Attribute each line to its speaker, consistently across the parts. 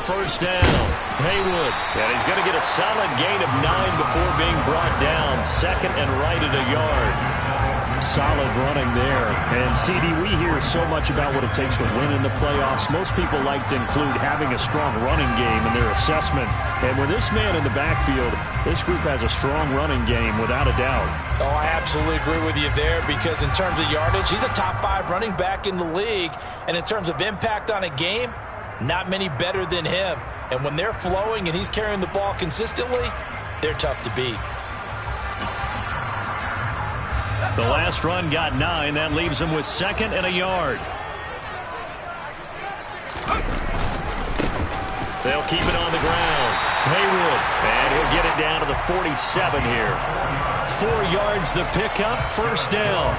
Speaker 1: first down. Haywood. And he's going to get a solid gain of 9 before being brought down. Second and right at a yard.
Speaker 2: Solid running there. And, CD, we hear so much about what it takes to win in the playoffs. Most people like to include having a strong running game in their assessment. And with this man in the backfield, this group has a strong running game without a doubt.
Speaker 3: Oh, I absolutely agree with you there, because in terms of yardage, he's a top 5 running back in the league. And in terms of impact on a game, not many better than him. And when they're flowing and he's carrying the ball consistently, they're tough to beat.
Speaker 1: The last run got 9. That leaves him with second and a yard. They'll keep it on the ground. Haywood. And he'll get it down to the 47 here. 4 yards the pickup. First down.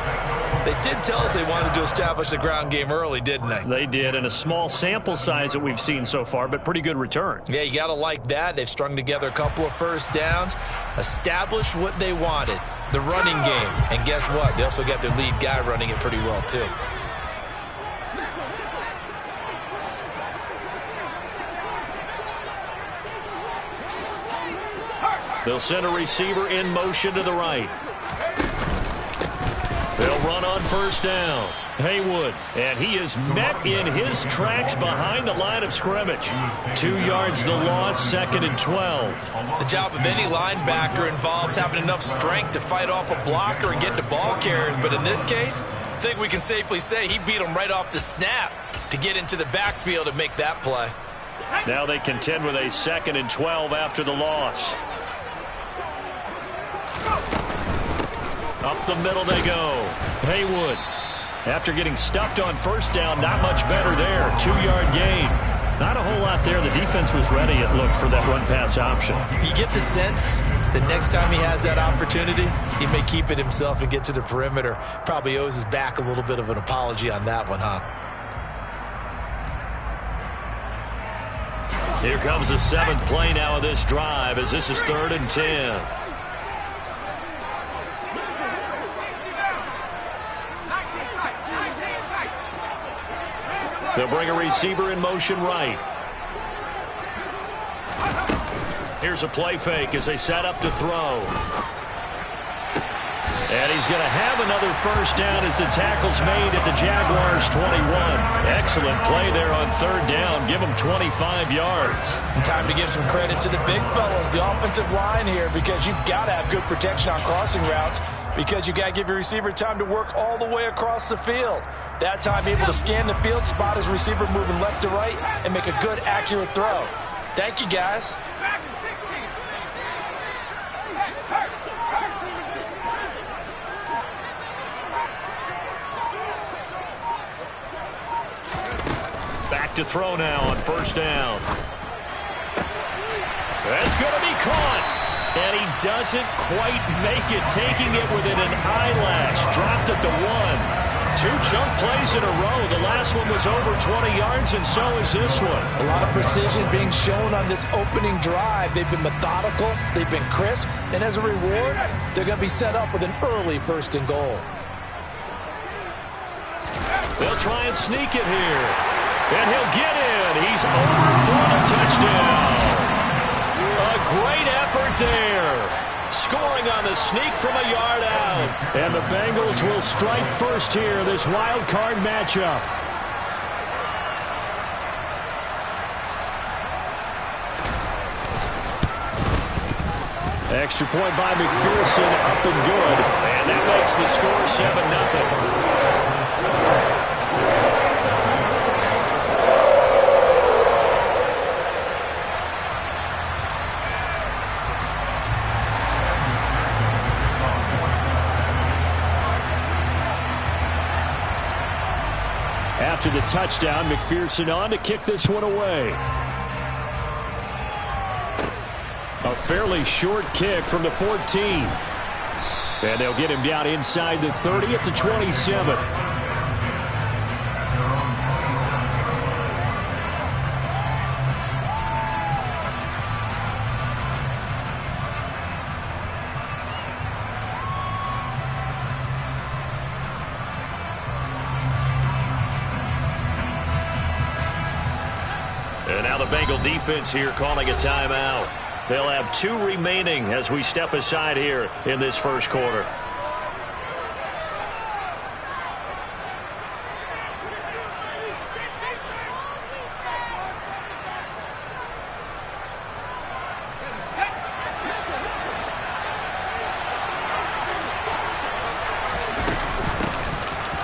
Speaker 3: They did tell us they wanted to establish the ground game early, didn't they?
Speaker 2: They did, and a small sample size that we've seen so far, but pretty good return.
Speaker 3: Yeah, you got to like that. They've strung together a couple of first downs, established what they wanted, the running game. And guess what? They also got their lead guy running it pretty well, too.
Speaker 1: They'll send a receiver in motion to the right. They'll run on first down. Haywood, and he is met in his tracks behind the line of scrimmage. 2 yards the loss, second and 12.
Speaker 3: The job of any linebacker involves having enough strength to fight off a blocker and get to ball carriers, but in this case, I think we can safely say he beat him right off the snap to get into the backfield and make that play.
Speaker 1: Now they contend with a second and 12 after the loss. Up the middle they go. Haywood, after getting stuffed on first down, not much better there. 2-yard gain. Not a whole lot there. The defense was ready, it looked, for that run-pass option.
Speaker 3: You get the sense that next time he has that opportunity, he may keep it himself and get to the perimeter. Probably owes his back a little bit of an apology on that one, huh?
Speaker 1: Here comes the 7th play now of this drive, as this is 3rd and 10. They'll bring a receiver in motion right. Here's a play fake as they set up to throw. And he's going to have another first down as the tackle's made at the Jaguars' 21. Excellent play there on 3rd down. Give them 25 yards.
Speaker 3: And time to give some credit to the big fellas, the offensive line here, because you've got to have good protection on crossing routes, because you got to give your receiver time to work all the way across the field. That time able to scan the field, spot his receiver moving left to right, and make a good, accurate throw. Thank you, guys.
Speaker 1: Back to throw now on first down. That's going to be caught. And he doesn't quite make it, taking it within an eyelash. Dropped at the 1. 2 chunk plays in a row. The last one was over 20 yards, and so is this one.
Speaker 3: A lot of precision being shown on this opening drive. They've been methodical. They've been crisp. And as a reward, they're going to be set up with an early 1st and goal.
Speaker 1: They'll try and sneak it here. And he'll get in. He's over for the touchdown. A great effort there. Scoring on the sneak from a yard out.
Speaker 2: And the Bengals will strike first here, this wild card matchup. Extra point by McPherson, up and good.
Speaker 1: And that makes the score 7-0.
Speaker 2: After the touchdown, McPherson on to kick this one away. A fairly short kick from the 14. And they'll get him down inside the 30 at the 27.
Speaker 1: And now the Bengal defense here calling a timeout. They'll have 2 remaining as we step aside here in this first quarter.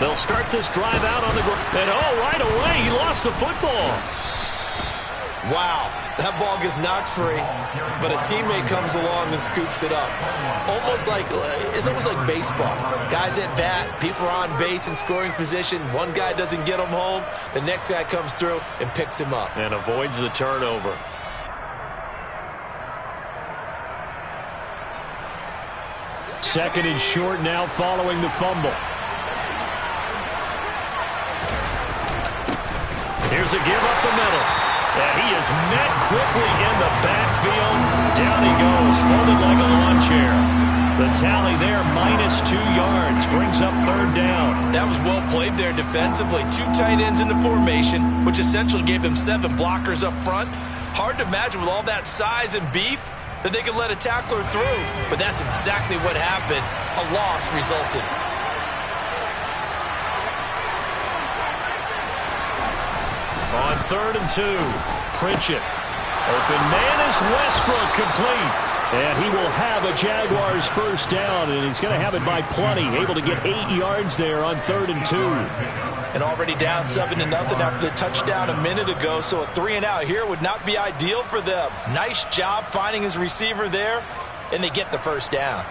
Speaker 1: They'll start this drive out on the ground. And right away, he lost the football.
Speaker 3: Wow, that ball gets knocked free, but a teammate comes along and scoops it up. It's almost like baseball. Guys at bat, people are on base in scoring position. One guy doesn't get him home. The next guy comes through and picks him up.
Speaker 1: And avoids the turnover.
Speaker 2: Second and short now following the fumble.
Speaker 1: Here's a give up the middle. And he is met quickly in the backfield. Down he goes, folded like a lawn chair. The tally there, -2 yards, brings up 3rd down.
Speaker 3: That was well played there defensively. 2 tight ends in the formation, which essentially gave them 7 blockers up front. Hard to imagine with all that size and beef that they could let a tackler through. But that's exactly what happened. A loss resulted.
Speaker 1: On 3rd and 2, Pritchett. Open man is Westbrook, complete.
Speaker 2: And he will have a Jaguars first down, and he's going to have it by plenty. Able to get 8 yards there on 3rd and 2.
Speaker 3: And already down 7-0 after the touchdown a minute ago, so a 3-and-out here would not be ideal for them. Nice job finding his receiver there, and they get the first down.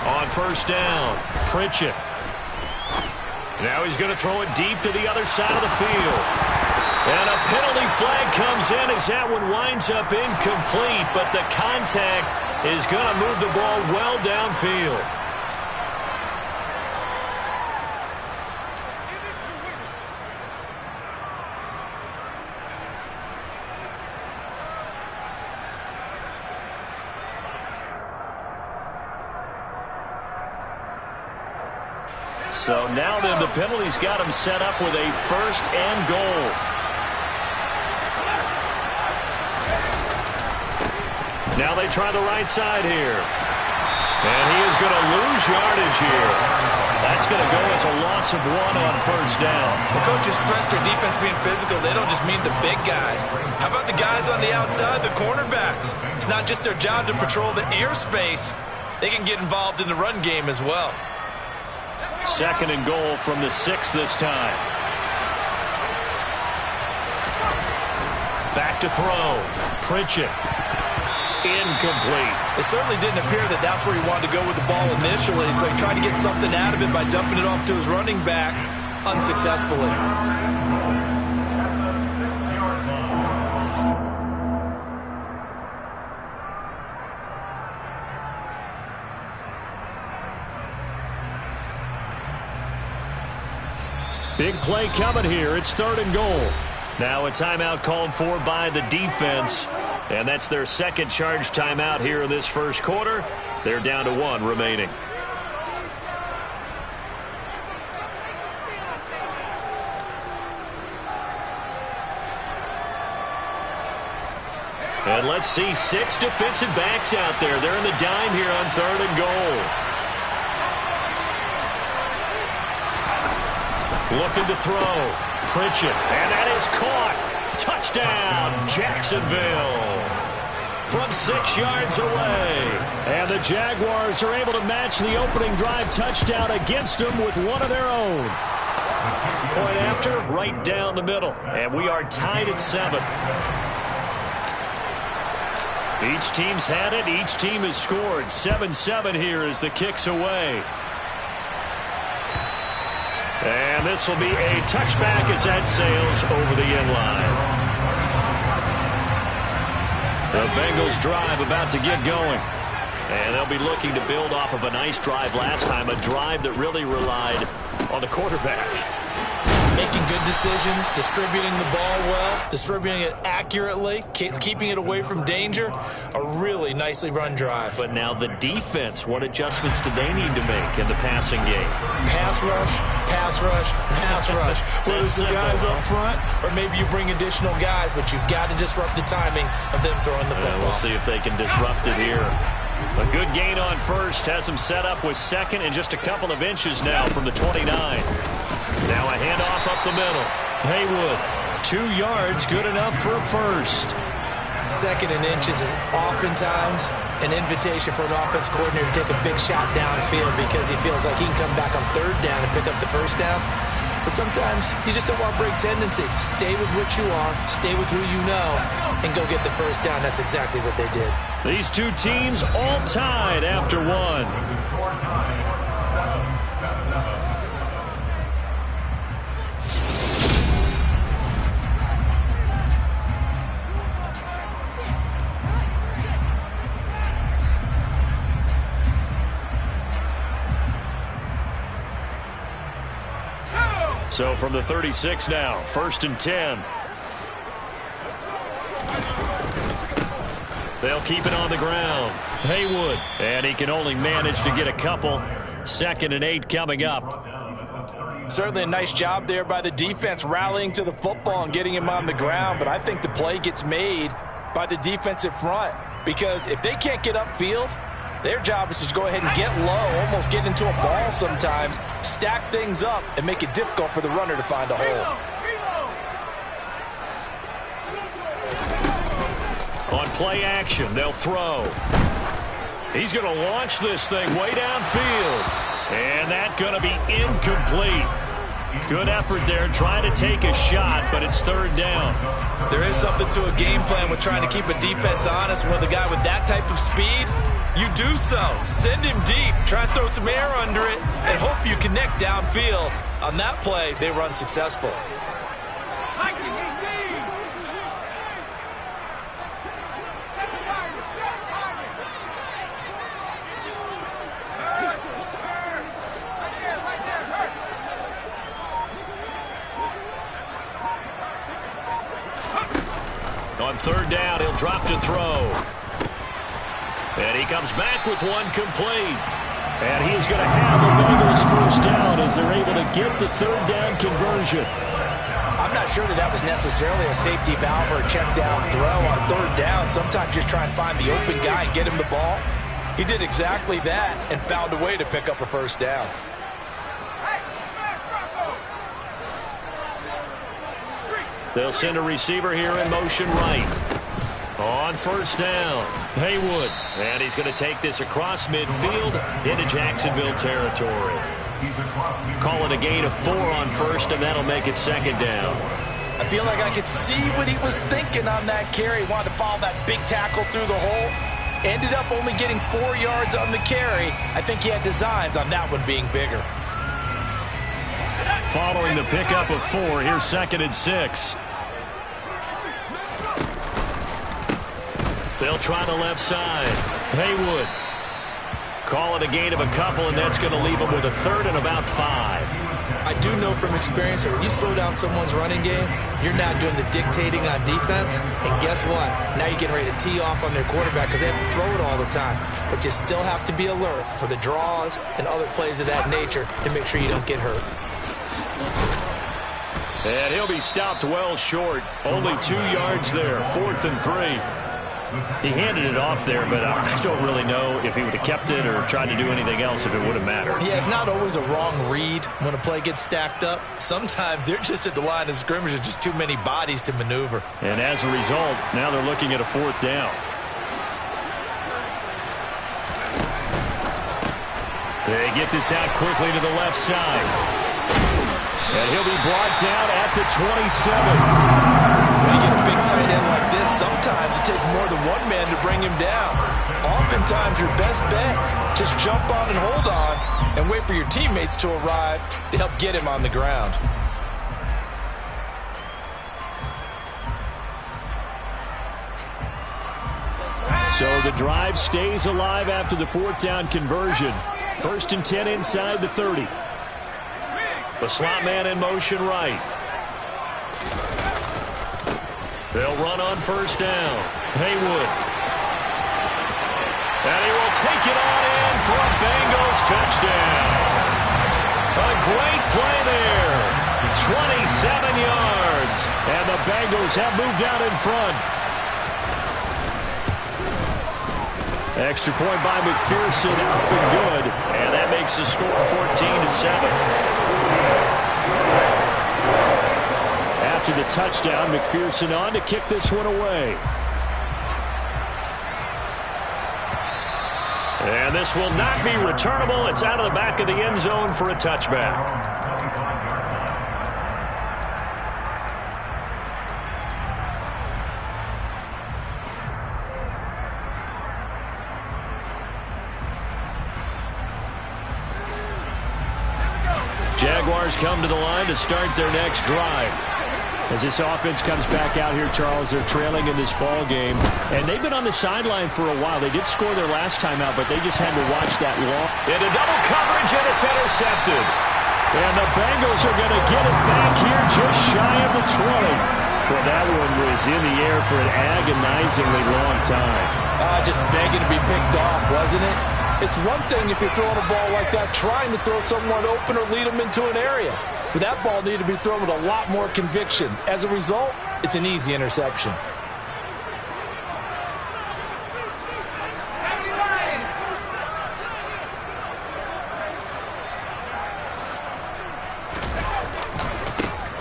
Speaker 1: On 1st down, Pritchett. Now he's going to throw it deep to the other side of the field. And a penalty flag comes in as that one winds up incomplete, but the contact is going to move the ball well downfield. So now then the penalty's got him set up with a 1st and goal. Now they try the right side here. And he is going to lose yardage here. That's going to go as a loss of 1 on 1st down.
Speaker 3: The coaches stress their defense being physical. They don't just mean the big guys. How about the guys on the outside, the cornerbacks? It's not just their job to patrol the airspace. They can get involved in the run game as well.
Speaker 1: 2nd and goal from the 6 this time. Back to throw. Pritchett. Incomplete.
Speaker 3: It certainly didn't appear that that's where he wanted to go with the ball initially, so he tried to get something out of it by dumping it off to his running back unsuccessfully.
Speaker 2: Big play coming here. It's 3rd and goal.
Speaker 1: Now a timeout called for by the defense. And that's their 2nd charge timeout here in this first quarter. They're down to 1 remaining. And let's see 6 defensive backs out there. They're in the dime here on 3rd and goal. Looking to throw. Pritchett. And that is caught. Touchdown, Jacksonville. From 6 yards away.
Speaker 2: And the Jaguars are able to match the opening drive touchdown against them with one of their own.
Speaker 1: Point after, right down the middle. And we are tied at 7. Each team's had it. Each team has scored. 7-7 here as the kick's away. And this will be a touchback as that sails over the end line. The Bengals drive about to get going. And they'll be looking to build off of a nice drive last time, a drive that really relied on the quarterback.
Speaker 3: making good decisions, distributing the ball well, distributing it accurately, keeping it away from danger. A really nicely run drive.
Speaker 1: But now the defense, what adjustments do they need to make in the passing game?
Speaker 3: Pass rush, pass rush, pass rush. Whether it's the guys up front or maybe you bring additional guys, but you've got to disrupt the timing of them throwing the football.
Speaker 1: We'll see if they can disrupt it here. A good gain on first has him set up with second and just a couple of inches now from the 29. Now a handoff up the middle. Haywood, 2 yards, good enough for first.
Speaker 3: Second and inches is oftentimes an invitation for an offense coordinator to take a big shot downfield because he feels like he can come back on third down and pick up the first down. But sometimes you just don't want to break tendency. Stay with what you are, stay with who you know, and go get the first down. That's exactly what they did.
Speaker 1: These two teams all tied after one. So from the 36 now, 1st and 10. They'll keep it on the ground. Haywood, and he can only manage to get a couple. 2nd and 8 coming up.
Speaker 3: Certainly a nice job there by the defense rallying to the football and getting him on the ground, but I think the play gets made by the defensive front because if they can't get upfield, their job is to go ahead and get low, almost get into a ball sometimes, stack things up, and make it difficult for the runner to find a hole.
Speaker 1: On play action, they'll throw. He's going to launch this thing way downfield. And that's going to be incomplete. Good effort there, trying to take a shot, but it's 3rd down.
Speaker 3: There is something to a game plan with trying to keep a defense honest. With a guy with that type of speed, you do so. Send him deep, try and throw some air under it, and hope you connect downfield. On that play, they run successful.
Speaker 1: On 3rd down, he'll drop to throw. And he comes back with one complete. And he's going to have the Bengals first down as they're able to get the 3rd down conversion.
Speaker 3: I'm not sure that was necessarily a safety valve or a check down throw on 3rd down. Sometimes just try and find the open guy and get him the ball. He did exactly that and found a way to pick up a first down.
Speaker 1: They'll send a receiver here in motion right. On 1st down, Haywood. And he's going to take this across midfield into Jacksonville territory. Call it a gain of 4 on 1st, and that'll make it 2nd down.
Speaker 3: I feel like I could see what he was thinking on that carry. He wanted to follow that big tackle through the hole. Ended up only getting 4 yards on the carry. I think he had designs on that one being bigger.
Speaker 1: Following the pickup of 4, here's 2nd and 6. They'll try the left side. Haywood. Call it a gain of a couple, and that's going to leave him with a 3rd and about 5.
Speaker 3: I do know from experience that when you slow down someone's running game, you're not doing the dictating on defense. And guess what? Now you're getting ready to tee off on their quarterback because they have to throw it all the time. But you still have to be alert for the draws and other plays of that nature to make sure you don't get hurt.
Speaker 1: And he'll be stopped well short. Only 2 yards there. 4th and 3. He handed it off there, but I don't really know if he would have kept it or tried to do anything else if it would have mattered.
Speaker 3: Yeah, it's not always a wrong read when a play gets stacked up. Sometimes they're just at the line of scrimmage. There's just too many bodies to maneuver.
Speaker 1: And as a result, now they're looking at a 4th down. They get this out quickly to the left side. And he'll be brought down at the 27.
Speaker 3: When you get a big tight end like this, sometimes it takes more than one man to bring him down. Oftentimes, your best bet, just jump on and hold on and wait for your teammates to arrive to help get him on the ground.
Speaker 2: So the drive stays alive after the 4th down conversion. 1st and 10 inside the 30.
Speaker 1: The slot man in motion right. They'll run on first down. Haywood. And he will take it on in for a Bengals touchdown. A great play there. 27 yards.
Speaker 2: And the Bengals have moved out in front. Extra point by McPherson, up and good.
Speaker 1: And that makes the score 14-7.
Speaker 2: After the touchdown, McPherson on to kick this one away.
Speaker 1: And this will not be returnable. It's out of the back of the end zone for a touchback. Jaguars come to the line to start their next drive.
Speaker 2: As this offense comes back out here, Charles, they're trailing in this ball game. And they've been on the sideline for a while. They did score their last time out, but they just had to watch that long.
Speaker 1: Into double coverage, and it's intercepted.
Speaker 2: And the Bengals are going to get it back here just shy of the 20. Well, that one was in the air for an agonizingly long time.
Speaker 3: Just begging to be picked off, wasn't it? It's one thing if you're throwing a ball like that, trying to throw someone open or lead them into an area. But that ball needed to be thrown with a lot more conviction. As a result, it's an easy interception.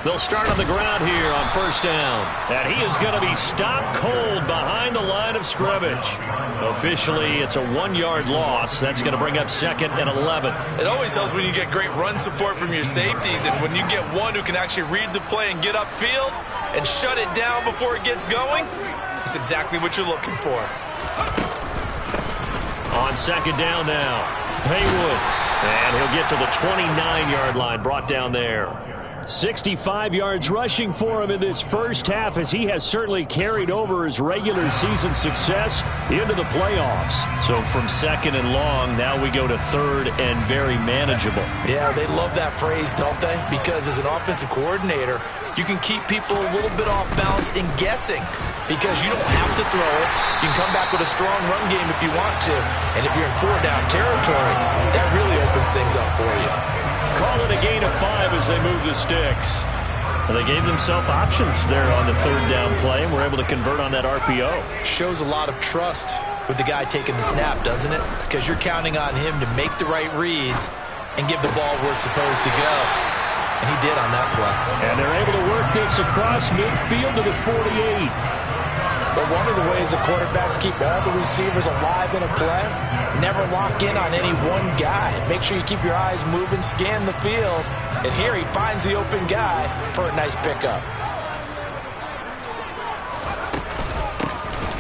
Speaker 1: They'll start on the ground here on first down. And he is going to be stopped cold behind the line of scrimmage. Officially, it's a 1-yard loss. That's going to bring up 2nd and 11.
Speaker 4: It always helps when you get great run support from your safeties, and when you get one who can actually read the play and get upfield and shut it down before it gets going, that's exactly what you're looking for.
Speaker 1: On second down now, Haywood. And he'll get to the 29-yard line, brought down there.
Speaker 2: 65 yards rushing for him in this first half, as he has certainly carried over his regular season success into the playoffs.
Speaker 1: So from 2nd and long, now we go to 3rd and very manageable.
Speaker 3: Yeah, they love that phrase, don't they? Because as an offensive coordinator, you can keep people a little bit off balance and guessing, because you don't have to throw it. You can come back with a strong run game if you want to. And if you're in 4-down territory, that really opens things up for you.
Speaker 1: Call it a gain of 5 as they move the sticks. And they gave themselves options there on the 3rd down play, and were able to convert on that RPO.
Speaker 3: Shows a lot of trust with the guy taking the snap, doesn't it? Because you're counting on him to make the right reads and give the ball where it's supposed to go. And he did on that play.
Speaker 2: And they're able to work this across midfield to the 48.
Speaker 3: But one of the ways the quarterbacks keep all the receivers alive in a play, never lock in on any one guy. Make sure you keep your eyes moving, scan the field. And here he finds the open guy for a nice pickup.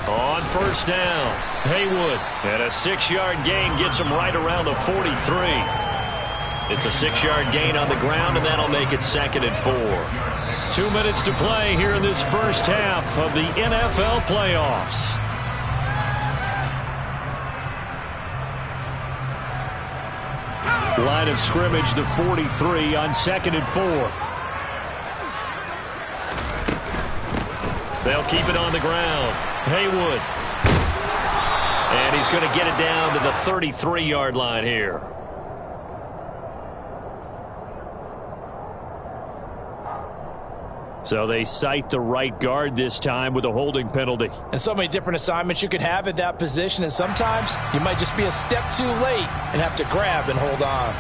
Speaker 1: On first down, Haywood. And a 6-yard gain gets him right around the 43. It's a 6-yard gain on the ground, and that'll make it 2nd and 4. 2 minutes to play here in this first half of the NFL playoffs.
Speaker 2: Line of scrimmage, the 43 on 2nd and 4.
Speaker 1: They'll keep it on the ground. Haywood. And he's going to get it down to the 33-yard line here.
Speaker 2: So they cite the right guard this time with a holding penalty.
Speaker 3: And so many different assignments you could have at that position, and sometimes you might just be a step too late and have to grab and hold on.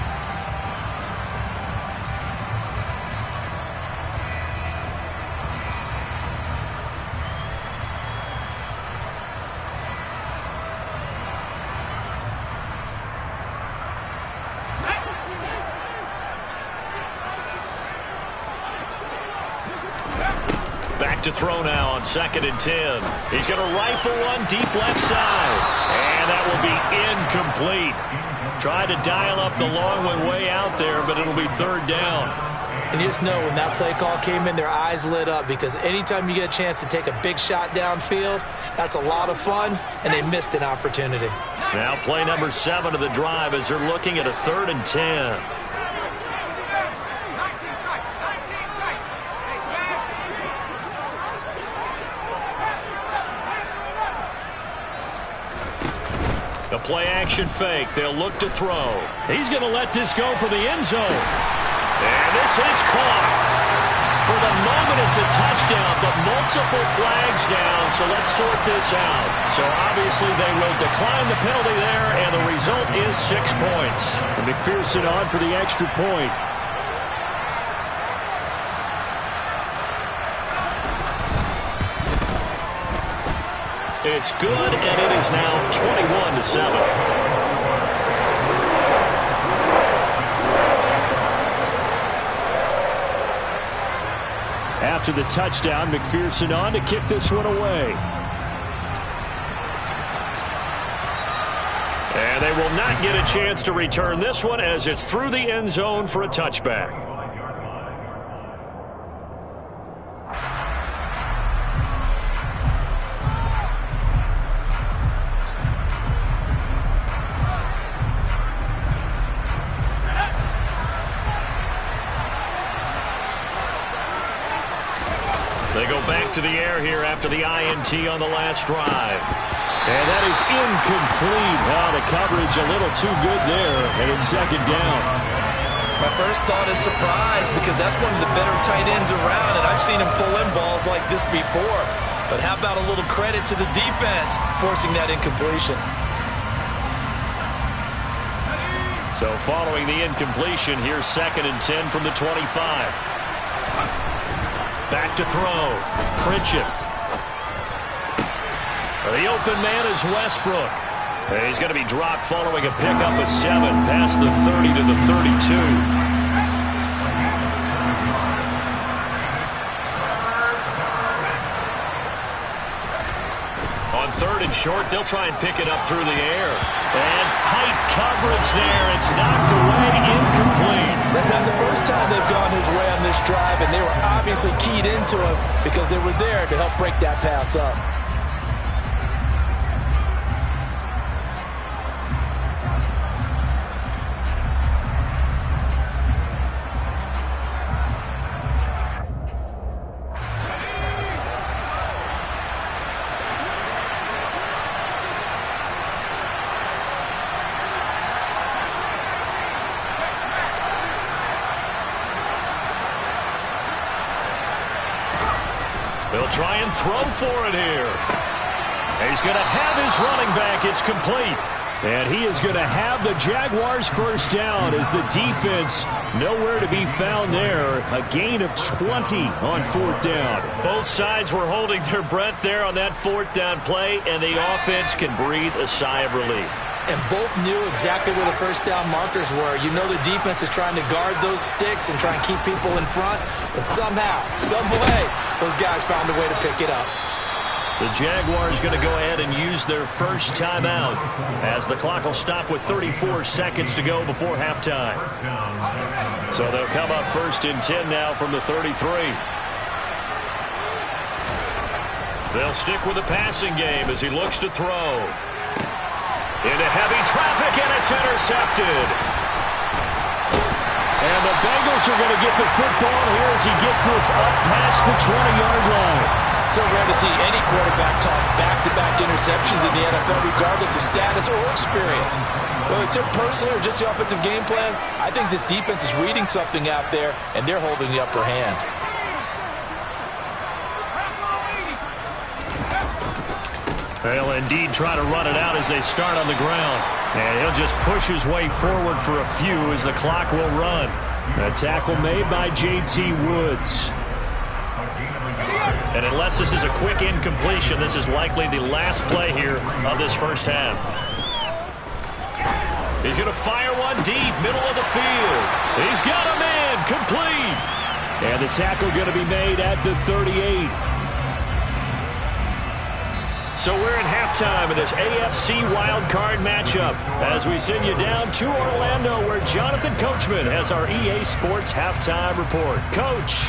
Speaker 1: Back to throw now on 2nd and 10. He's going to rifle one deep left side. And that will be incomplete. Tried to dial up the long one way out there, but it'll be 3rd down.
Speaker 3: And you just know when that play call came in, their eyes lit up, because anytime you get a chance to take a big shot downfield, that's a lot of fun, and they missed an opportunity.
Speaker 1: Now play number 7 of the drive as they're looking at a 3rd and 10. The play-action fake. They'll look to throw. He's going to let this go for the end zone. And this is caught. For the moment, it's a touchdown, but multiple flags down, so let's sort this out. So obviously they will decline the penalty there, and the result is 6 points.
Speaker 2: And McPherson on for the extra point.
Speaker 1: It's good, and it is now 21-7.
Speaker 2: After the touchdown, McPherson on to kick this one away.
Speaker 1: And they will not get a chance to return this one as it's through the end zone for a touchback. They go back to the air here after the INT on the last drive.
Speaker 2: And that is incomplete. The coverage a little too good there, and it's second down.
Speaker 4: My first thought is surprise because that's one of the better tight ends around, and I've seen him pull in balls like this before. But how about a little credit to the defense forcing that incompletion?
Speaker 1: So following the incompletion, here's 2nd and 10 from the 25. Back to throw. Pritchett. The open man is Westbrook. He's going to be dropped following a pickup of 7 past the 30 to the 32. On 3rd and short, they'll try and pick it up through the air. And tight coverage there. It's knocked away, incomplete.
Speaker 3: That's not the first time they've gone his way on this drive, and they were obviously keyed into him because they were there to help break that pass up.
Speaker 1: They'll try and throw for it here. He's going to have his running back. It's complete.
Speaker 2: And he is going to have the Jaguars first down as the defense nowhere to be found there. A gain of 20 on 4th down.
Speaker 1: Both sides were holding their breath there on that 4th down play, and the offense can breathe a sigh of relief.
Speaker 3: And both knew exactly where the first down markers were. You know the defense is trying to guard those sticks and try and keep people in front. But somehow, some way, those guys found a way to pick it up.
Speaker 1: The Jaguars going to go ahead and use their first timeout as the clock will stop with 34 seconds to go before halftime. So they'll come up 1st and 10 now from the 33. They'll stick with the passing game as he looks to throw. Into heavy traffic, and it's intercepted.
Speaker 2: And the Bengals are going to get the football here as he gets this up past the 20-yard line.
Speaker 3: So rare to see any quarterback toss back-to-back interceptions in the NFL, regardless of status or experience. Whether it's him personally or just the offensive game plan, I think this defense is reading something out there, and they're holding the upper hand.
Speaker 1: They'll indeed try to run it out as they start on the ground. And he'll just push his way forward for a few as the clock will run.
Speaker 2: A tackle made by J.T. Woods.
Speaker 1: And unless this is a quick incompletion, this is likely the last play here of this first half. He's going to fire one deep, middle of the field. He's got a man, complete.
Speaker 2: And the tackle going to be made at the 38.
Speaker 1: So we're in halftime of this AFC wildcard matchup as we send you down to Orlando where Jonathan Coachman has our EA Sports halftime report. Coach.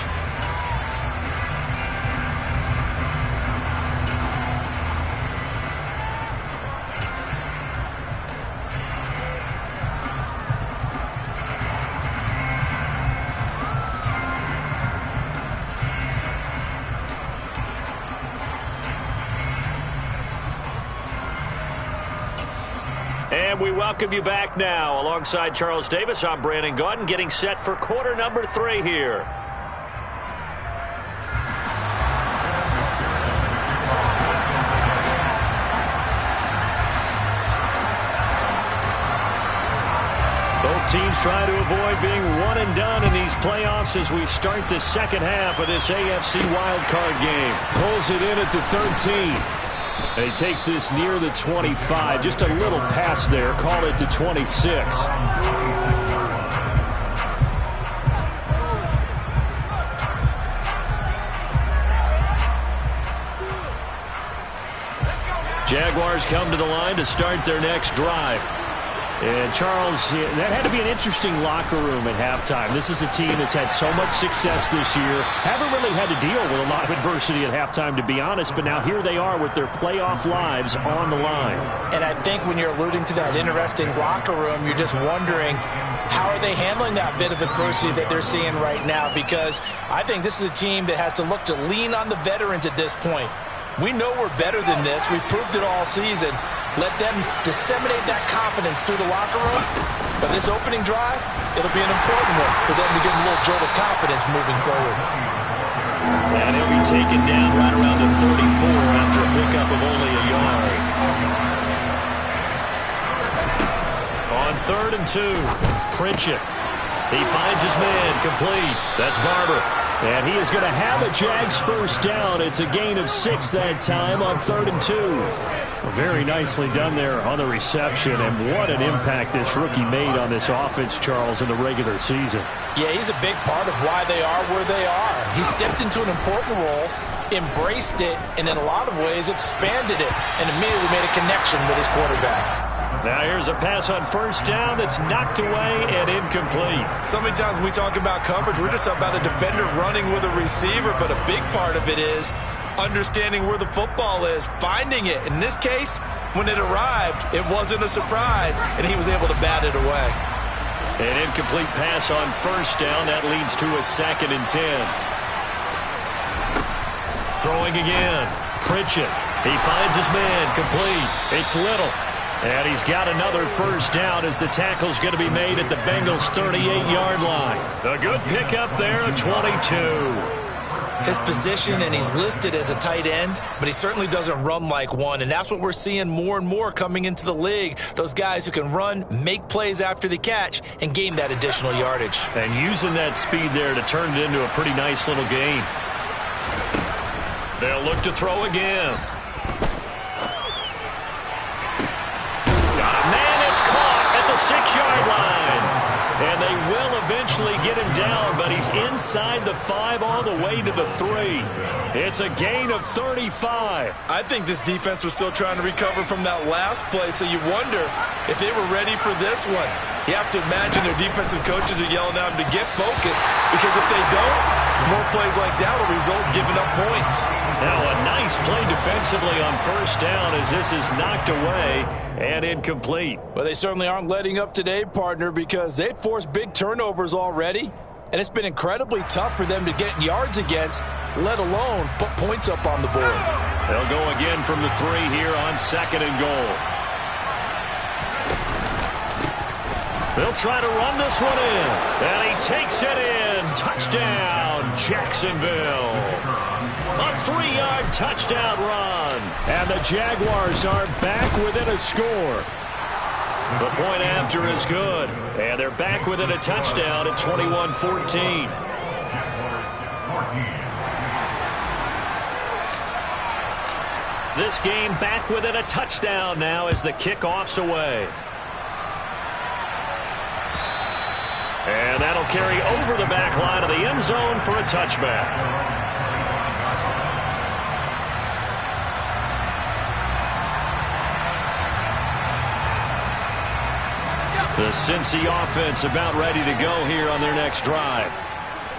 Speaker 1: And we welcome you back now. Alongside Charles Davis, I'm Brandon Gaudin, getting set for quarter number 3 here. Both teams try to avoid being one and done in these playoffs as we start the second half of this AFC wildcard game.
Speaker 2: Pulls it in at the 13. And he takes this near the 25. Just a little pass there. Call it the 26.
Speaker 1: Jaguars come to the line to start their next drive.
Speaker 2: And, Charles, that had to be an interesting locker room at halftime. This is a team that's had so much success this year. Haven't really had to deal with a lot of adversity at halftime, to be honest. But now here they are with their playoff lives on the line.
Speaker 3: And I think when you're alluding to that interesting locker room, you're just wondering, how are they handling that bit of adversity that they're seeing right now? Because I think this is a team that has to look to lean on the veterans at this point. We know we're better than this. We've proved it all season. Let them disseminate that confidence through the locker room. But this opening drive, it'll be an important one for them to get a little jolt of confidence moving forward.
Speaker 1: And he'll be taken down right around the 34 after a pickup of only a yard. On 3rd and 2, Pritchett. He finds his man complete. That's Barber.
Speaker 2: And he is going to have a Jags first down. It's a gain of 6 that time on 3rd and 2. Very nicely done there on the reception, and what an impact this rookie made on this offense, Charles, in the regular season.
Speaker 3: Yeah, he's a big part of why they are where they are. He stepped into an important role, embraced it, and in a lot of ways expanded it, and immediately made a connection with his quarterback.
Speaker 1: Now here's a pass on first down that's knocked away and incomplete.
Speaker 4: So many times when we talk about coverage, we're just about a defender running with a receiver, but a big part of it is understanding where the football is, finding it. In this case, when it arrived, it wasn't a surprise, and he was able to bat it away.
Speaker 1: An incomplete pass on first down. That leads to a 2nd and 10. Throwing again. Pritchett. He finds his man complete. It's Little. And he's got another first down as the tackle's going to be made at the Bengals' 38-yard line. A good pickup there, a 22.
Speaker 4: His position, and he's listed as a tight end, but he certainly doesn't run like one, and that's what we're seeing more and more coming into the league. Those guys who can run, make plays after the catch, and gain that additional yardage.
Speaker 1: And using that speed there to turn it into a pretty nice little game. They'll look to throw again. At the 6-yard line. And they will eventually get him down, but he's inside the 5 all the way to the 3. It's a gain of 35.
Speaker 4: I think this defense was still trying to recover from that last play, so you wonder if they were ready for this one. You have to imagine their defensive coaches are yelling at them to get focused, because if they don't, more plays like that will result in giving up points.
Speaker 1: Now a nice play defensively on first down as this is knocked away and incomplete.
Speaker 3: Well, they certainly aren't letting up today, partner, because they've forced big turnovers already, and it's been incredibly tough for them to get yards against, let alone put points up on the board.
Speaker 1: They'll go again from the 3 here on 2nd and goal. They'll try to run this one in, and he takes it in. Touchdown, Jacksonville. A 3-yard touchdown run.
Speaker 2: And the Jaguars are back within a score.
Speaker 1: The point after is good. And they're back within a touchdown at 21-14. This game back within a touchdown now as the kickoff's away. And that'll carry over the back line of the end zone for a touchback. The Cincy offense about ready to go here on their next drive.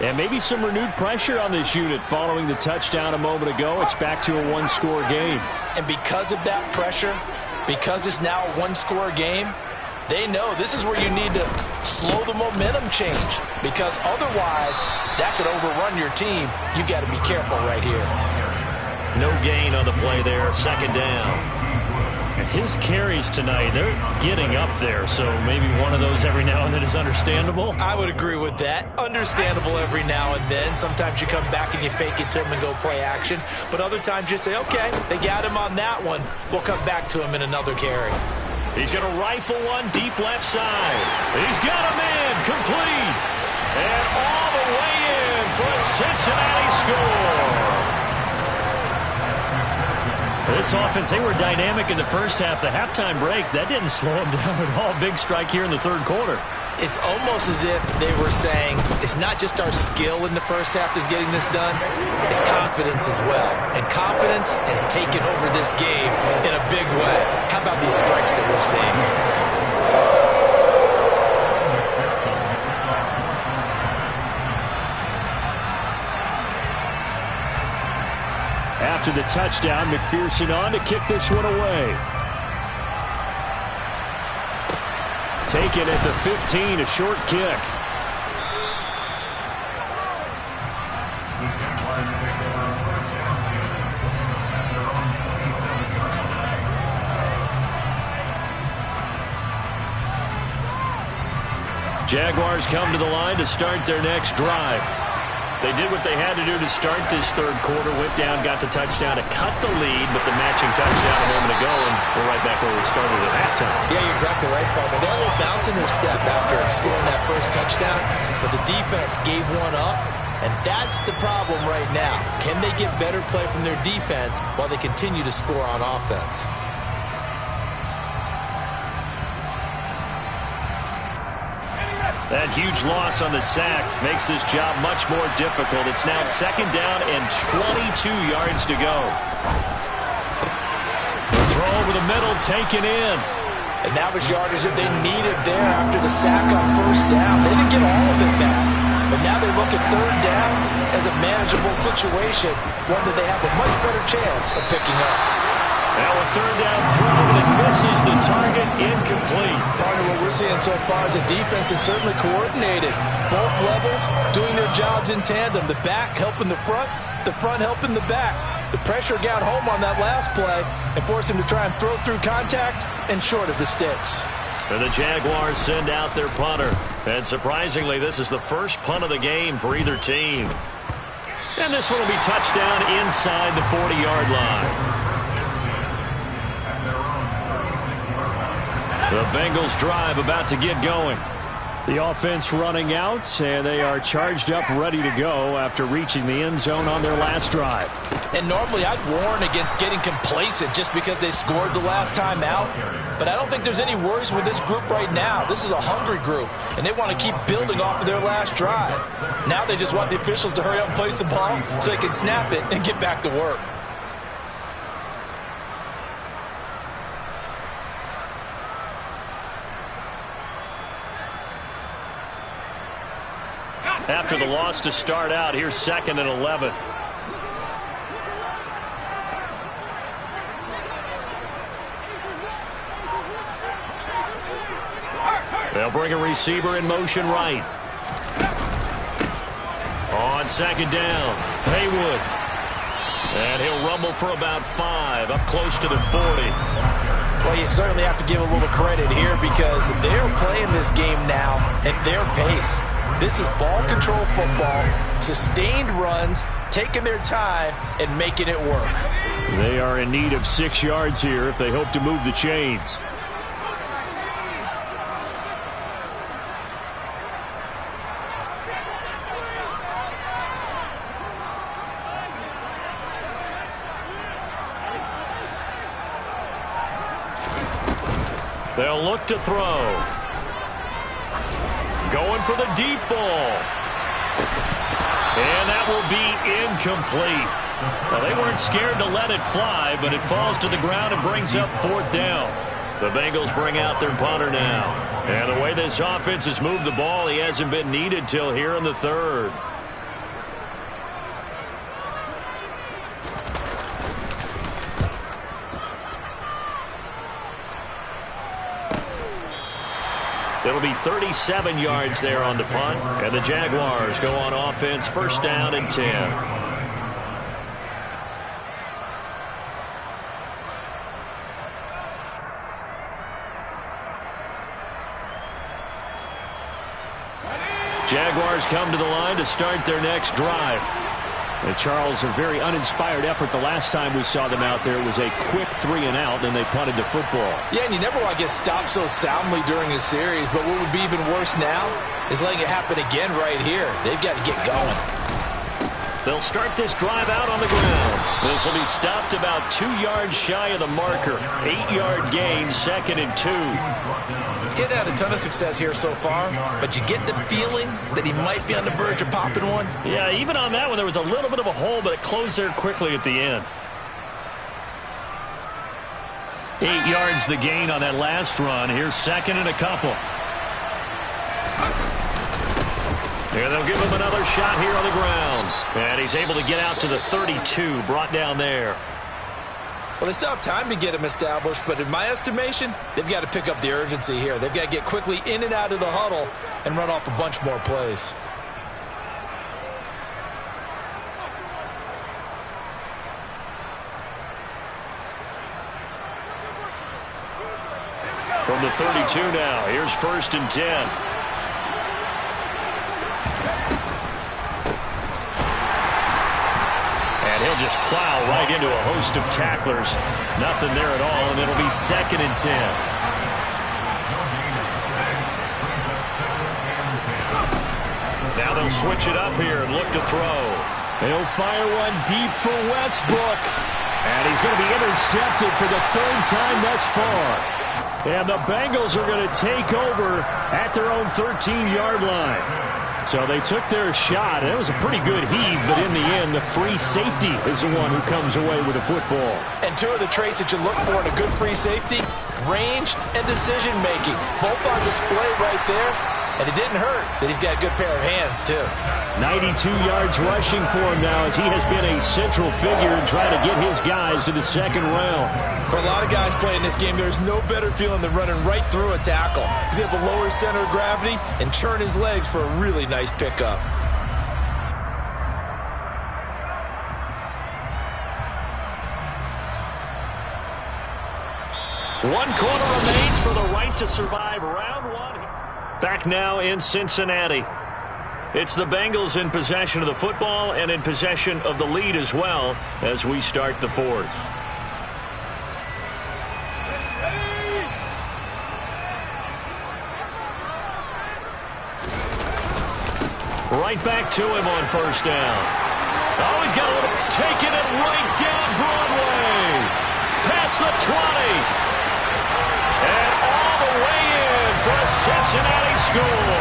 Speaker 2: And maybe some renewed pressure on this unit following the touchdown a moment ago. It's back to a one-score game.
Speaker 3: And because of that pressure, because it's now a one-score game, they know this is where you need to slow the momentum change, because otherwise that could overrun your team. You got to be careful right here.
Speaker 1: No gain on the play there, 2nd down.
Speaker 2: And his carries tonight, they're getting up there, so maybe one of those every now and then is understandable.
Speaker 3: I would agree with that. Understandable every now and then. Sometimes you come back and you fake it to him and go play action, but other times you say, okay, they got him on that one. We'll come back to him in another carry.
Speaker 1: He's going to rifle one deep left side. He's got him in, complete, and all the way in for a Cincinnati score.
Speaker 2: This offense, they were dynamic in the first half. The halftime break, that didn't slow them down at all. Big strike here in the third quarter.
Speaker 3: It's almost as if they were saying, it's not just our skill in the first half that's getting this done, it's confidence as well. And confidence has taken over this game in a big way. How about these strikes that we're seeing?
Speaker 2: After the touchdown, McPherson on to kick this one away. Taken at the 15, a short kick. Jaguars come to the line to start their next drive. They did what they had to do to start this third quarter. Went down, got the touchdown to cut the lead, but the matching touchdown a moment ago, and we're right back where we started at halftime.
Speaker 3: Yeah, you're exactly right, partner. They're a little bounce in their step after scoring that first touchdown, but the defense gave one up, and that's the problem right now. Can they get better play from their defense while they continue to score on offense?
Speaker 2: That huge loss on the sack makes this job much more difficult. It's now second down and 22 yards to go. The throw over the middle taken in.
Speaker 3: And that was yardage that they needed there after the sack on first down. They didn't get all of it back. But now they look at third down as a manageable situation, one that they have a much better chance of picking up.
Speaker 1: Now a third down throw that misses the target, incomplete.
Speaker 3: Partner, what we're seeing so far is the defense is certainly coordinated. Both levels doing their jobs in tandem. The back helping the front helping the back. The pressure got home on that last play and forced him to try and throw through contact and short of the sticks.
Speaker 1: And the Jaguars send out their punter. And surprisingly, this is the first punt of the game for either team. And this one will be touchdown inside the 40-yard line. The Bengals drive about to get going.
Speaker 2: The offense running out, and they are charged up, ready to go after reaching the end zone on their last drive.
Speaker 3: And normally I'd warn against getting complacent just because they scored the last time out. But I don't think there's any worries with this group right now. This is a hungry group, and they want to keep building off of their last drive. Now they just want the officials to hurry up and place the ball so they can snap it and get back to work.
Speaker 1: After the loss to start out, here's 2nd and 11. They'll bring a receiver in motion right. On 2nd down, Haywood. And he'll rumble for about 5, up close to the 40.
Speaker 3: Well, you certainly have to give a little credit here because they're playing this game now at their pace. This is ball control football, sustained runs, taking their time, and making it work.
Speaker 2: They are in need of 6 yards here if they hope to move the chains.
Speaker 1: They'll look to throw. Going for the deep ball. And that will be incomplete. Well, they weren't scared to let it fly, but it falls to the ground and brings up 4th down. The Bengals bring out their punter now. And the way this offense has moved the ball, he hasn't been needed till here in the 3rd. It'll be 37 yards there on the punt. And the Jaguars go on offense, 1st down and 10. Jaguars come to the line to start their next drive.
Speaker 2: And Charles, a very uninspired effort. The last time we saw them out there was a quick 3-and-out, and they punted the football.
Speaker 3: Yeah, and you never want to get stopped so soundly during a series, but what would be even worse now is letting it happen again right here. They've got to get going.
Speaker 1: They'll start this drive out on the ground. This will be stopped about 2 yards shy of the marker. 8-yard gain, 2nd and 2.
Speaker 3: Getting had a ton of success here so far, but you get the feeling that he might be on the verge of popping one.
Speaker 1: Yeah, even on that one, there was a little bit of a hole, but it closed there quickly at the end. 8 yards the gain on that last run. Here's 2nd and a couple. And they'll give him another shot here on the ground. And he's able to get out to the 32, brought down there.
Speaker 3: Well, they still have time to get him established, but in my estimation, they've got to pick up the urgency here. They've got to get quickly in and out of the huddle and run off a bunch more plays.
Speaker 1: From the 32 now, here's 1st and 10. And he'll just plow right into a host of tacklers. Nothing there at all, and it'll be 2nd and 10. Now they'll switch it up here and look to throw.
Speaker 2: They'll fire one deep for Westbrook. And he's going to be intercepted for the 3rd time thus far. And the Bengals are going to take over at their own 13-yard line. So they took their shot. It was a pretty good heave, but in the end, the free safety is the one who comes away with the football.
Speaker 3: And 2 of the traits that you look for in a good free safety, range and decision-making. Both on display right there. And it didn't hurt that he's got a good pair of hands, too.
Speaker 2: 92 yards rushing for him now as he has been a central figure in trying to get his guys to the 2nd round.
Speaker 3: For a lot of guys playing this game, there's no better feeling than running right through a tackle. He's able to lower his center of gravity and churn his legs for a really nice pickup.
Speaker 1: One quarter remains for the right to survive round 1. Back now in Cincinnati. It's the Bengals in possession of the football and in possession of the lead as well as we start the 4th. Right back to him on 1st down. Oh, he's got a little, taking it right down Broadway. Past the 20. And all the way in for a Cincinnati score.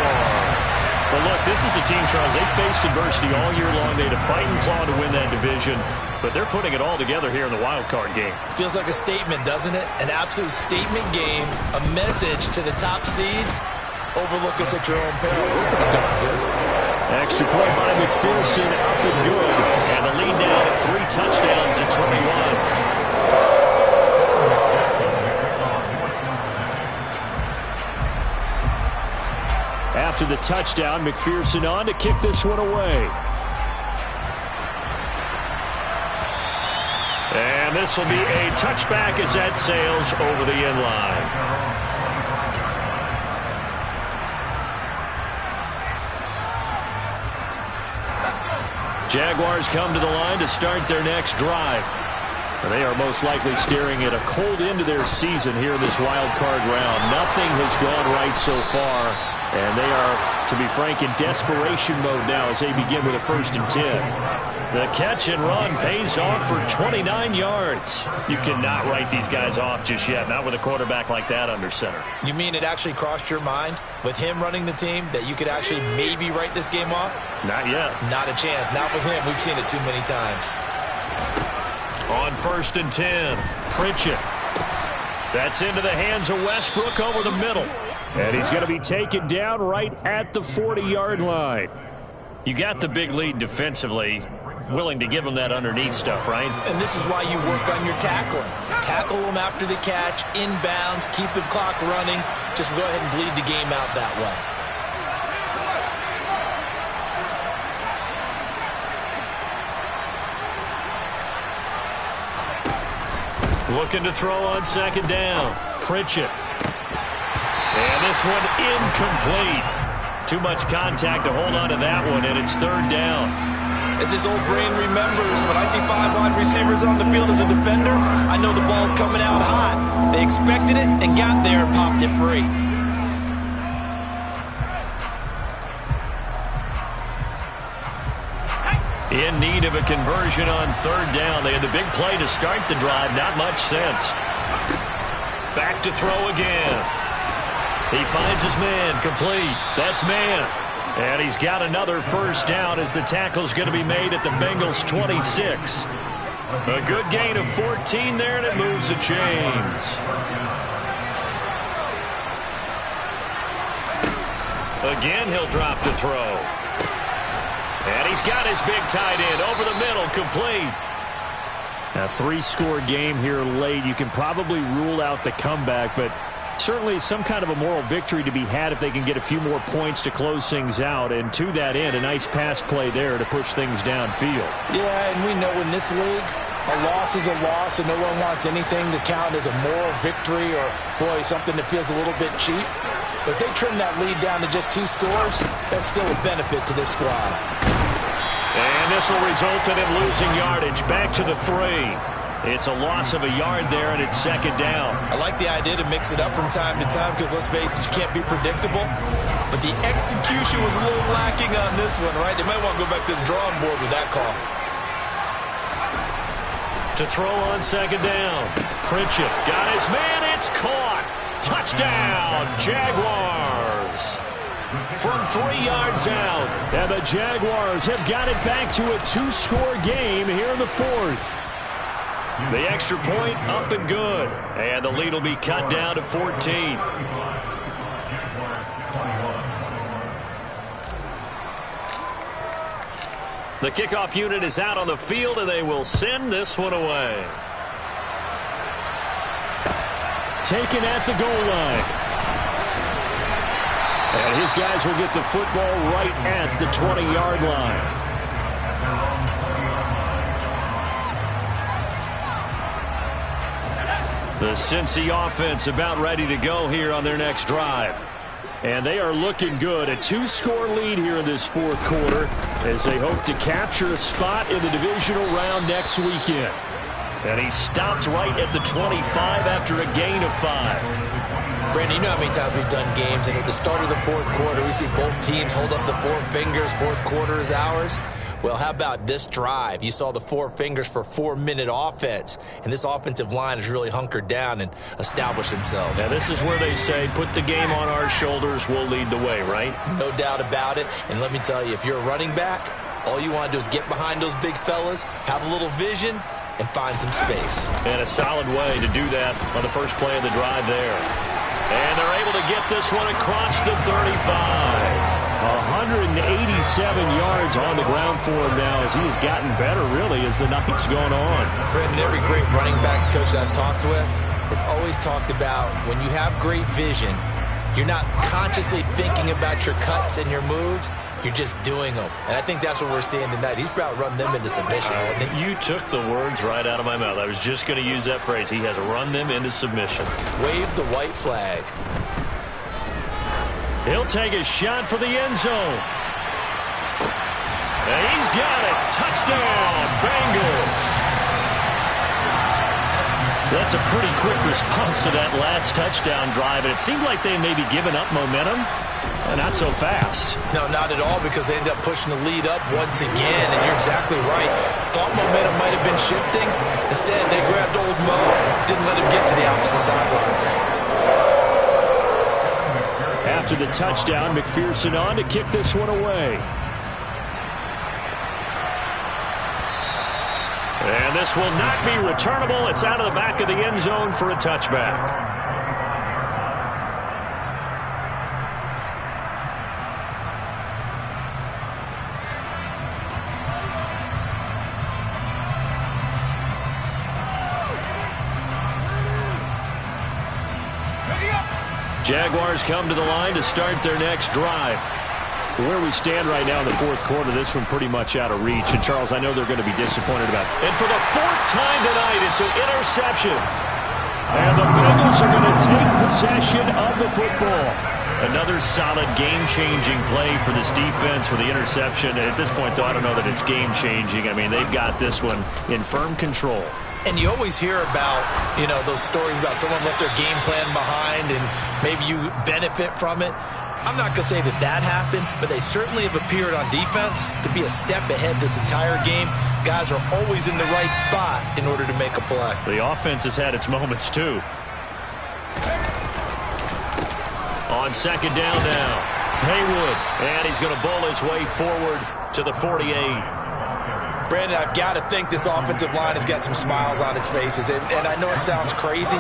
Speaker 1: But look, this is a team, Charles, they faced adversity all year long. They had to fight and claw to win that division, but they're putting it all together here in the wild card game.
Speaker 3: Feels like a statement, doesn't it? An absolute statement game, a message to the top seeds. Overlook us at your own peril. We're pretty darn good.
Speaker 2: Extra point by McPherson, up and good.
Speaker 1: And the lead now to 3 touchdowns at 21.
Speaker 2: After the touchdown, McPherson on to kick this one away.
Speaker 1: And this will be a touchback as that sails over the end line. Jaguars come to the line to start their next drive.
Speaker 2: They are most likely staring at a cold end to their season here in this wild card round. Nothing has gone right so far. And they are, to be frank, in desperation mode now as they begin with a 1st and 10.
Speaker 1: The catch and run pays off for 29 yards. You cannot write these guys off just yet, not with a quarterback like that under center.
Speaker 3: You mean it actually crossed your mind with him running the team that you could actually maybe write this game off?
Speaker 1: Not yet.
Speaker 3: Not a chance. Not with him. We've seen it too many times.
Speaker 1: On 1st and 10, Pritchett. That's into the hands of Westbrook over the middle.
Speaker 2: And he's going to be taken down right at the 40-yard line.
Speaker 1: You got the big lead defensively. Willing to give him that underneath stuff, right?
Speaker 3: And this is why you work on your tackling. Tackle them after the catch, inbounds, keep the clock running. Just go ahead and bleed the game out that
Speaker 1: way. Looking to throw on 2nd down. Pritchett. And this one incomplete. Too much contact to hold on to that one, and it's third down.
Speaker 4: As his old brain remembers, when I see 5 wide receivers on the field as a defender, I know the ball's coming out hot. They expected it and got there and popped it free.
Speaker 1: In need of a conversion on third down. They had the big play to start the drive. Not much sense. Back to throw again. He finds his man. Complete. That's man. And he's got another first down as the tackle's going to be made at the Bengals 26. A good gain of 14 there, and it moves the chains. Again, he'll drop to throw. And he's got his big tight end over the middle, complete. A 3-score game here late. You can probably rule out the comeback, but certainly some kind of a moral victory to be had if they can get a few more points to close things out. And to that end, a nice pass play there to push things downfield.
Speaker 3: Yeah, and we know in this league, a loss is a loss, and no one wants anything to count as a moral victory or, boy, something that feels a little bit cheap. But if they trim that lead down to just 2 scores, that's still a benefit to this squad.
Speaker 1: And this will result in him losing yardage. Back to the 3. It's a loss of a yard there, and it's second down.
Speaker 4: I like the idea to mix it up from time to time because, let's face it, you can't be predictable. But the execution was a little lacking on this one, right? They might want to go back to the drawing board with that call.
Speaker 1: To throw on second down. Pritchett got his man. It's caught. Touchdown, Jaguars. From 3 yards out. And the Jaguars have got it back to a 2-score game here in the 4th. The extra point up and good. And the lead will be cut down to 14. The kickoff unit is out on the field, and they will send this one away. Taken at the goal line. And his guys will get the football right at the 20-yard line. The Cincy offense about ready to go here on their next drive. And they are looking good. A 2-score lead here in this 4th quarter as they hope to capture a spot in the divisional round next weekend. And he stopped right at the 25 after a gain of 5.
Speaker 4: Brandon, you know how many times we've done games, and at the start of the 4th quarter, we see both teams hold up the 4 fingers, 4th quarter is ours. Well, how about this drive? You saw the 4 fingers for 4-minute offense, and this offensive line has really hunkered down and established themselves.
Speaker 1: Now, this is where they say, put the game on our shoulders, we'll lead the way, right?
Speaker 4: No doubt about it, and let me tell you, if you're a running back, all you want to do is get behind those big fellas, have a little vision, and find some space.
Speaker 1: And a solid way to do that on the first play of the drive there. And they're able to get this one across the 35. 187 yards on the ground for him now as he has gotten better, really, as the night's going on.
Speaker 4: Brendan, every great running backs coach that I've talked with has always talked about when you have great vision, you're not consciously thinking about your cuts and your moves. You're just doing them. And I think that's what we're seeing tonight. He's about run them into submission, hasn't he?
Speaker 1: You took the words right out of my mouth. I was just going to use that phrase. He has run them into submission.
Speaker 4: Wave the white flag.
Speaker 1: He'll take a shot for the end zone. And he's got it. Touchdown, Bengals. That's a pretty quick response to that last touchdown drive, and it seemed like they may be giving up momentum. Not so fast.
Speaker 4: No, not at all, because they end up pushing the lead up once again, and you're exactly right. Thought momentum might have been shifting. Instead, they grabbed old Mo, didn't let him get to the opposite sideline.
Speaker 2: After the touchdown, McPherson on to kick this one away.
Speaker 1: And this will not be returnable. It's out of the back of the end zone for a touchback. Jaguars come to the line to start their next drive.
Speaker 2: Where we stand right now in the 4th quarter, this one pretty much out of reach. And, Charles, I know they're going to be disappointed about it.
Speaker 1: And for the 4th time tonight, it's an interception. And the Bengals are going to take possession of the football.
Speaker 2: Another solid game-changing play for this defense for the interception. At this point, though, I don't know that it's game-changing. I mean, they've got this one in firm control.
Speaker 3: And you always hear about, those stories about someone left their game plan behind and maybe you benefit from it. I'm not going to say that happened, but they certainly have appeared on defense to be a step ahead this entire game. Guys are always in the right spot in order to make a play.
Speaker 2: The offense has had its moments, too. On second down now, Haywood, and he's going to bowl his way forward to the 48.
Speaker 3: Brandon, I've got to think this offensive line has got some smiles on its faces. And I know it sounds crazy,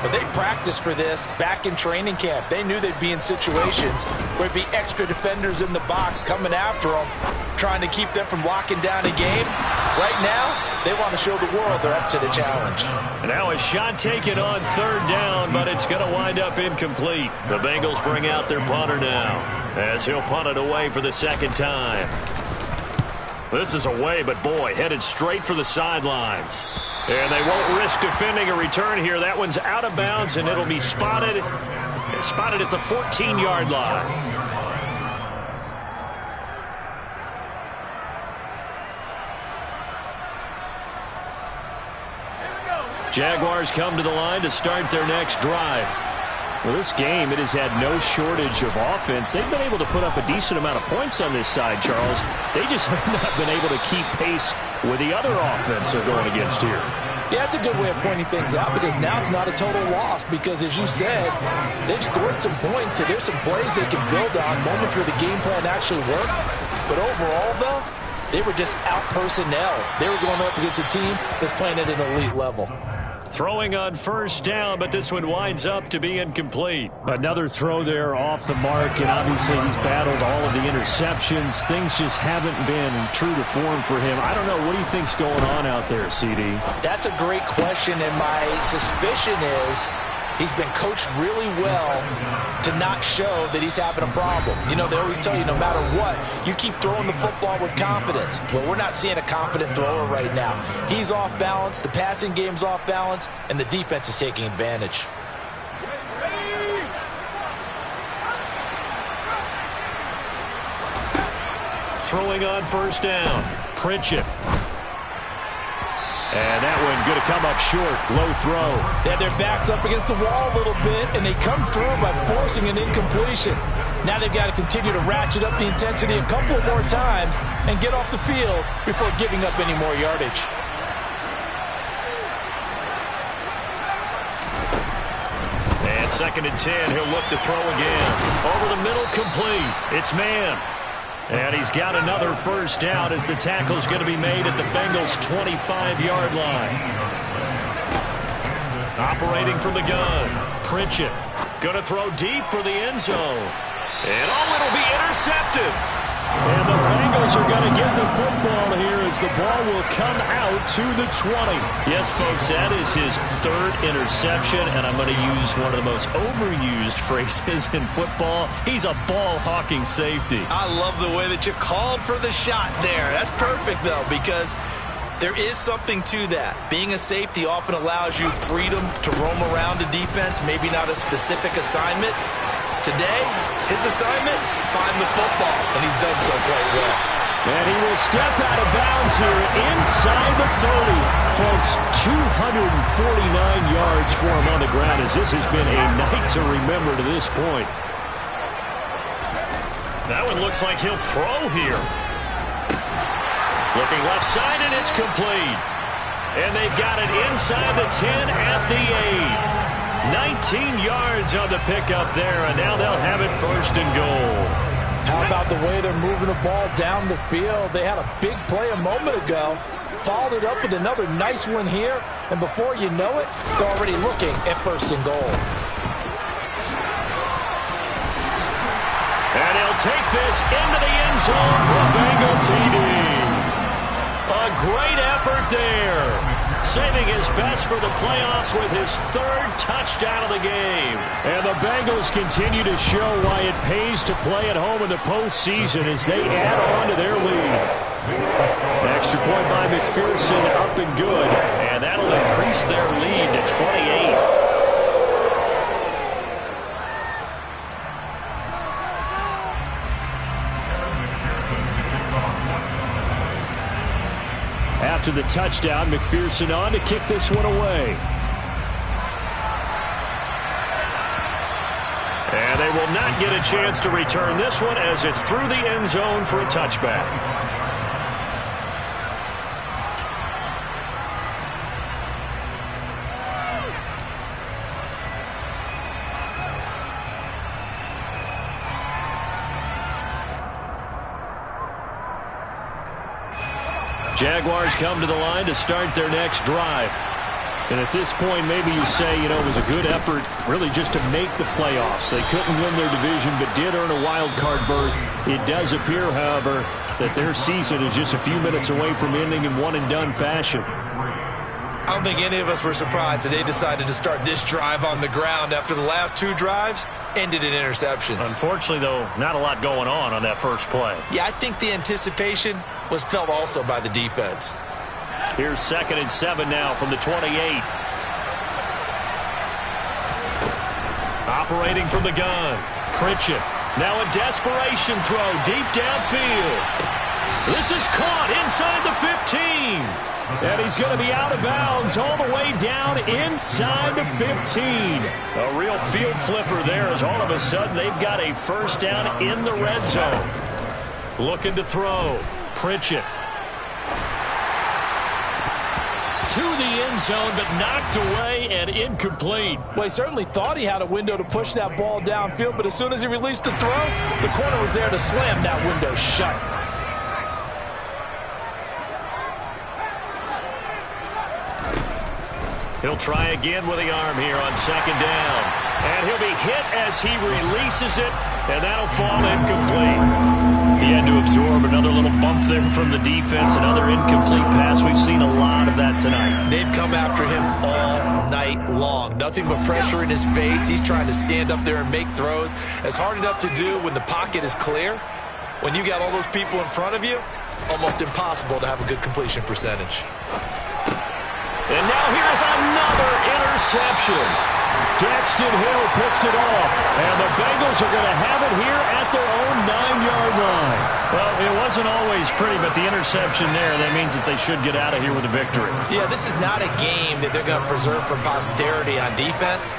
Speaker 3: but they practiced for this back in training camp. They knew they'd be in situations where there'd be extra defenders in the box coming after them, trying to keep them from locking down a game. Right now, they want to show the world they're up to the challenge.
Speaker 1: And now a shot taken on third down, but it's going to wind up incomplete. The Bengals bring out their punter now as he'll punt it away for the second time. This is away, but boy, headed straight for the sidelines. And they won't risk defending a return here. That one's out of bounds, and it'll be spotted at the 14-yard line. Jaguars come to the line to start their next drive.
Speaker 2: Well, this game, it has had no shortage of offense. They've been able to put up a decent amount of points on this side, Charles. They just have not been able to keep pace with the other offense they're going against here.
Speaker 3: Yeah, that's a good way of pointing things out because now it's not a total loss because, as you said, they've scored some points, so there's some plays they can build on, moments where the game plan actually worked. But overall, though, they were just out personnel. They were going up against a team that's playing at an elite level.
Speaker 1: Throwing on first down, but this one winds up to be incomplete.
Speaker 2: Another throw there off the mark, and obviously he's battled all of the interceptions. Things just haven't been true to form for him. I don't know. What do you think's going on out there, CD?
Speaker 3: That's a great question, and my suspicion is he's been coached really well to not show that he's having a problem. They always tell you no matter what, you keep throwing the football with confidence. Well, we're not seeing a confident thrower right now. He's off balance, the passing game's off balance, and the defense is taking advantage.
Speaker 1: Throwing on first down, Pritchett.
Speaker 2: And that one going to come up short. Low throw.
Speaker 3: They had their backs up against the wall a little bit, and they come through by forcing an incompletion. Now they've got to continue to ratchet up the intensity a couple more times and get off the field before giving up any more yardage.
Speaker 1: And second and 10, he'll look to throw again. Over the middle, complete. It's man. And he's got another first down as the tackle's going to be made at the Bengals' 25-yard line. Operating from the gun, Pritchett going to throw deep for the end zone. And it'll be intercepted.
Speaker 2: And the Bengals are going to get the football here as the ball will come out to the 20.
Speaker 1: Yes, folks, that is his third interception, and I'm going to use one of the most overused phrases in football. He's a ball-hawking safety.
Speaker 4: I love the way that you called for the shot there. That's perfect, though, because there is something to that. Being a safety often allows you freedom to roam around the defense, maybe not a specific assignment. Today, his assignment, find the football, and he's done so quite well.
Speaker 2: And he will step out of bounds here inside the 30. Folks, 249 yards for him on the ground as this has been a night to remember to this point.
Speaker 1: That one looks like he'll throw here. Looking left side, and it's complete. And they've got it inside the 10 at the 8. 19 yards on the pickup there, and now they'll have it first and goal.
Speaker 3: How about the way they're moving the ball down the field? They had a big play a moment ago, followed it up with another nice one here, and before you know it, they're already looking at first and goal.
Speaker 1: And he'll take this into the end zone for a Bengal TD. A great effort there. Saving his best for the playoffs with his third touchdown of the game.
Speaker 2: And the Bengals continue to show why it pays to play at home in the postseason as they add on to their lead. Extra point by McPherson, up and good.
Speaker 1: And that'll increase their lead to 28.
Speaker 2: after the touchdown. McPherson on to kick this one away. And they will not get a chance to return this one as it's through the end zone for a touchback. Jaguars come to the line to start their next drive. And at this point, maybe you say, it was a good effort really just to make the playoffs. They couldn't win their division but did earn a wild card berth. It does appear, however, that their season is just a few minutes away from ending in one-and-done fashion.
Speaker 4: I don't think any of us were surprised that they decided to start this drive on the ground after the last two drives ended in interceptions.
Speaker 2: Unfortunately, though, not a lot going on that first play.
Speaker 4: Yeah, I think the anticipation was felt also by the defense.
Speaker 2: Here's 2nd and 7 now from the 28. Operating from the gun. Pritchett. Now a desperation throw deep downfield. This is caught inside the 15. And he's going to be out of bounds all the way down inside the 15. A real field flipper there as all of a sudden they've got a first down in the red zone. Looking to throw. Pritchett. To the end zone, but knocked away and incomplete.
Speaker 3: Well, he certainly thought he had a window to push that ball downfield, but as soon as he released the throw, the corner was there to slam that window shut.
Speaker 2: He'll try again with the arm here on 2nd down. And he'll be hit as he releases it, and that'll fall incomplete. He had to absorb another little bump there from the defense, another incomplete pass. We've seen a lot of that tonight.
Speaker 4: They've come after him all night long. Nothing but pressure in his face. He's trying to stand up there and make throws. It's hard enough to do when the pocket is clear. When you got all those people in front of you, almost impossible to have a good completion percentage.
Speaker 2: And now here's another interception. Daxton Hill picks it off, and the Bengals are going to have it here at their own 9-yard line. Well, it wasn't always pretty, but the interception there, that means that they should get out of here with a victory.
Speaker 4: Yeah, this is not a game that they're going to preserve for posterity on defense,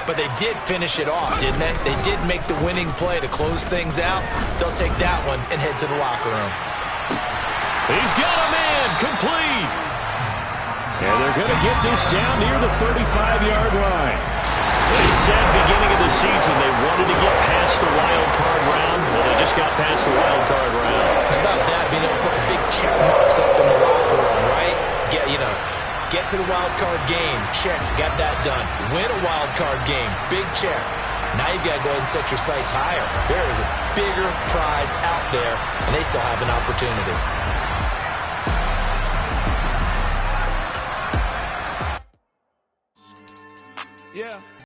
Speaker 4: but they did finish it off, didn't they? They did make the winning play to close things out. They'll take that one and head to the locker room.
Speaker 2: He's got him in, complete. And they're going to get this down near the 35-yard line. They said beginning of the season they wanted to get past the wild card round. Well, they just got past the wild card round.
Speaker 4: How about that, being able to put the big check marks up in the locker room, right? Get to the wild card game, check, got that done. Win a wild card game, big check. Now you've got to go ahead and set your sights higher. There is a bigger prize out there, and they still have an opportunity.